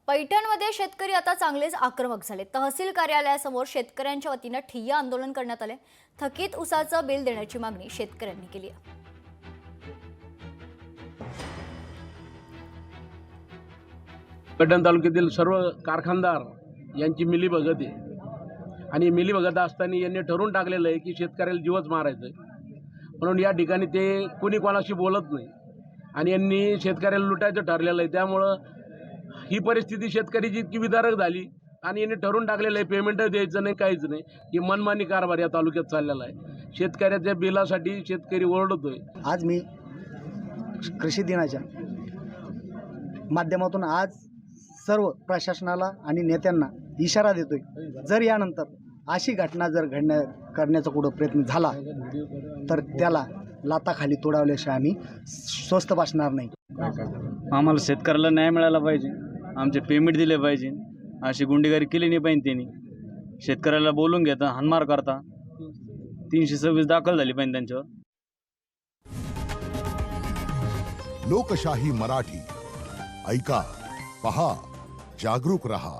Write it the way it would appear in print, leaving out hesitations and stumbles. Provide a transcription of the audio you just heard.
पैठणमध्ये शेतकरी आता चांगलेच आक्रमक झाले। तहसील कार्यालयासमोर शेतकऱ्यांच्या वतीने ठिय्या आंदोलन करण्यात आले। थकीत ऊसाचं बिल देण्याची मागणी शेतकऱ्यांनी केली आहे। पैठण तालुक्यातील सर्व कारखानदार यांची मिलीभगत आहे आणि मिलीभगत असताना यांनी ठरवून टाकलेलं आहे की शेतकऱ्याला जीवच मारायचं आहे, म्हणून या ठिकाणी ते कोणी कोणाशी बोलत नाही आणि यांनी शेतकऱ्याला लुटायचं ठरलेलं आहे। त्यामुळं ही परिस्थिती शेतकऱ्याची इतकी विदारक झाली आणि यांनी ठरवून टाकलेलं आहे पेमेंट द्यायचं नाही, काहीच नाही, की मनमानी कारभार या तालुक्यात चाललेला आहे। शेतकऱ्याच्या बिलासाठी शेतकरी ओरडतोय। आज मी कृषी दिनाच्या माध्यमातून आज सर्व प्रशासनाला आणि नेत्यांना इशारा देतोय, जर यानंतर अशी घटना जर करण्याचा कुठं प्रयत्न झाला तर त्याला लाताखाली तोडावल्याशिवाय आम्ही स्वस्थ बसणार नाही। आम्हाला शेतकऱ्याला न्याय मिळाला पाहिजे, आमचे पेमेंट दिले पाहिजे। अशी गुंडेगारी केली नाही पाहिजे। त्यांनी शेतकऱ्याला बोलून घेता हाणमार करता 326 दाखल झाली पाहिजे त्यांच्यावर। लोकशाही मराठी ऐका, पहा, जागरूक रहा।